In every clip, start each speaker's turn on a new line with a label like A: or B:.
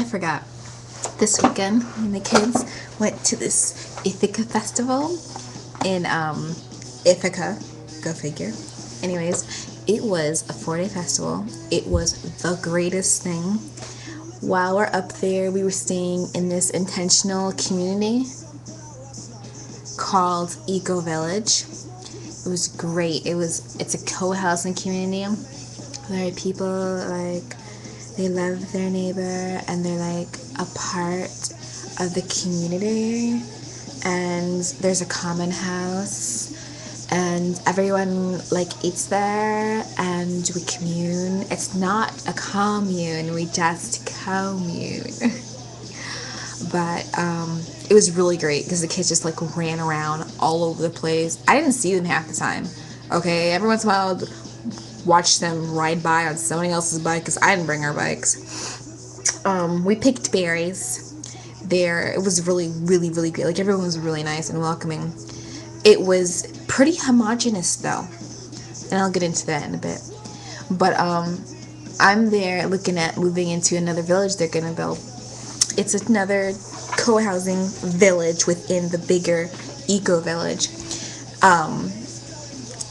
A: forgot. This weekend, me and the kids went to this Ithaca festival in Ithaca. Go figure. Anyways, it was a 4-day festival. It was the greatest thing. While we're up there, we were staying in this intentional community called Eco Village. It was great. It's a co-housing community. There are people like they love their neighbor and they're like a part of the community, and there's a common house and everyone like eats there and we commune. It's not a commune, we just commune. But it was really great because the kids just like ran around all over the place. I didn't see them half the time. Okay, every once in a while I'd watch them ride by on somebody else's bike because I didn't bring our bikes. We picked berries there. It was really, really, really good. Like, everyone was really nice and welcoming. It was pretty homogenous though, and I'll get into that in a bit. But I'm there looking at moving into another village they're gonna build. It's another co-housing village within the bigger eco village.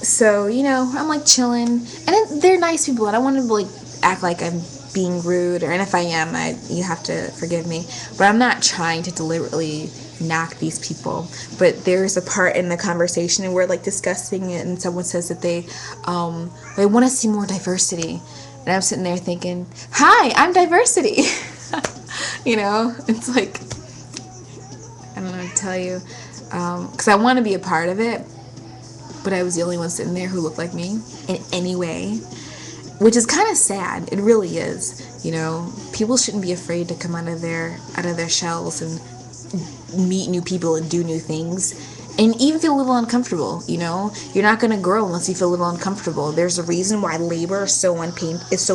A: So, I'm like chilling, and they're nice people. I don't want to like act like I'm being rude, and if I am, you have to forgive me. But I'm not trying to deliberately knock these people. But there's a part in the conversation where we're like discussing it, and someone says that they want to see more diversity, and I'm sitting there thinking, "Hi, I'm diversity." It's like, I don't know what to tell you, because I want to be a part of it, but I was the only one sitting there who looked like me in any way, which is kind of sad. It really is. People shouldn't be afraid to come out of their shells and meet new people and do new things, and even feel a little uncomfortable. You're not going to grow unless you feel a little uncomfortable. There's a reason why labor is so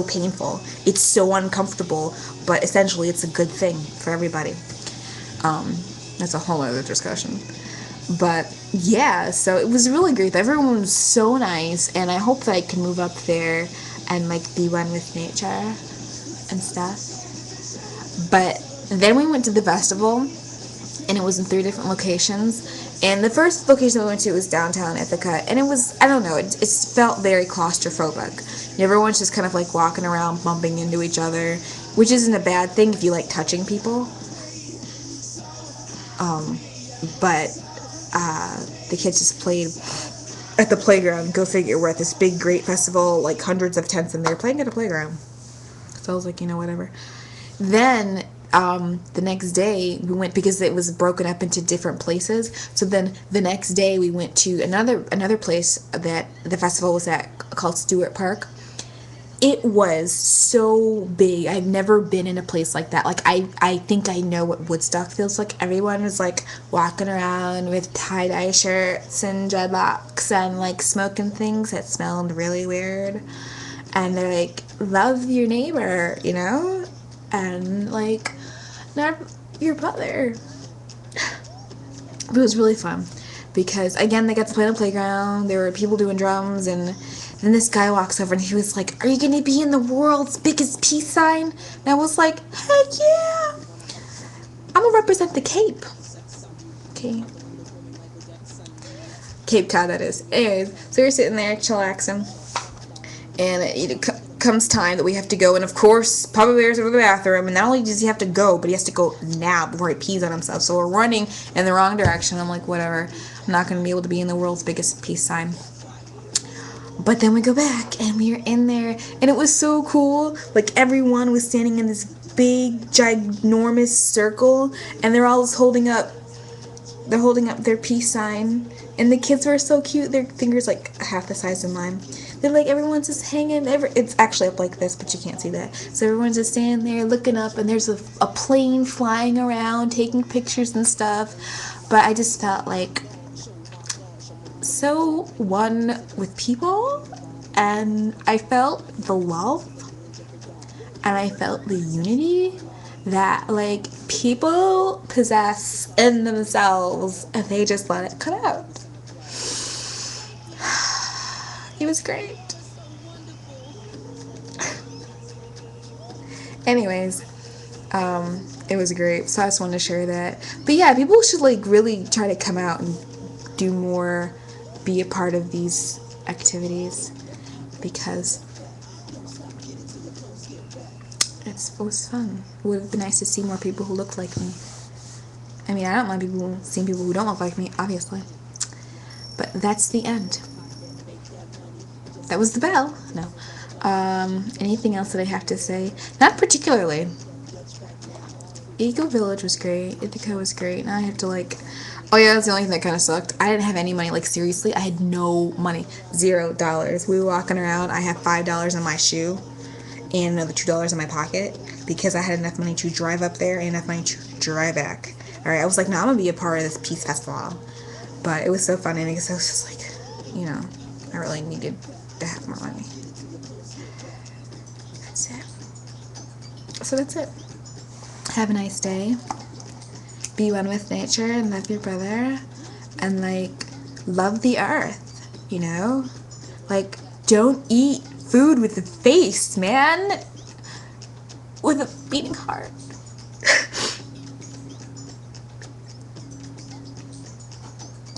A: painful. It's so uncomfortable, but essentially it's a good thing for everybody. That's a whole other discussion. But yeah, so it was really great. Everyone was so nice, and I hope that I can move up there and like be one with nature and stuff. But then we went to the festival, and it was in 3 different locations. And the first location we went to was downtown Ithaca, and it was, I don't know, it felt very claustrophobic. Everyone's just kind of like walking around bumping into each other, which isn't a bad thing if you like touching people. But the kids just played at the playground. Go figure. We're at this big, great festival, like hundreds of tents, and they're playing at a playground. So I was like, whatever. Then the next day we went, because it was broken up into different places. So then the next day we went to another place that the festival was at, called Stewart Park. It was so big. I've never been in a place like that. Like, I think I know what Woodstock feels like. Everyone was like walking around with tie-dye shirts and dreadlocks and like smoking things that smelled really weird. And they're like, love your neighbor, and like, not your brother. But it was really fun because, again, they got to play on the playground. There were people doing drums, and then this guy walks over and he was like, "Are you going to be in the world's biggest peace sign?" And I was like, "Heck yeah. I'm going to represent the Cape." Okay. Cape Cod, that is. Anyways, so we're sitting there chillaxing, and it comes time that we have to go, and of course Papa Bear's over the bathroom, and not only does he have to go, but he has to go now before he pees on himself. So we're running in the wrong direction. I'm like, whatever, I'm not going to be able to be in the world's biggest peace sign. But then we go back, and we are in there, and it was so cool. Like, everyone was standing in this big, ginormous circle, and they're all just holding up their peace sign. And the kids were so cute. Their fingers like half the size of mine. They're like, everyone's just hanging. It's actually up like this, but you can't see that. So everyone's just standing there looking up, and there's a plane flying around, taking pictures and stuff. But I just felt like so one with people, and I felt the love, and I felt the unity that like people possess in themselves, and they just let it come out. It was great. Anyways, It was great. So I just wanted to share that. But yeah, people should like really try to come out and do more, be a part of these activities because it was fun. It would have been nice to see more people who looked like me. I mean, I don't mind seeing people who don't look like me, obviously. But that's the end. That was the bell. No. Anything else that I have to say? Not particularly. Eco Village was great. Ithaca was great. Now I have to like. Oh yeah, that's the only thing that kind of sucked. I didn't have any money. Like seriously, I had no money. $0. We were walking around. I had $5 in my shoe, and another $2 in my pocket because I had enough money to drive up there and enough money to drive back. All right, I was like, no, I'm gonna be a part of this Peace Festival, but it was so funny because I was just like, I really needed to have more money. That's it. So that's it. Have a nice day. Be one with nature and love your brother. And, like, love the earth, Like, don't eat food with a face, man. With a beating heart.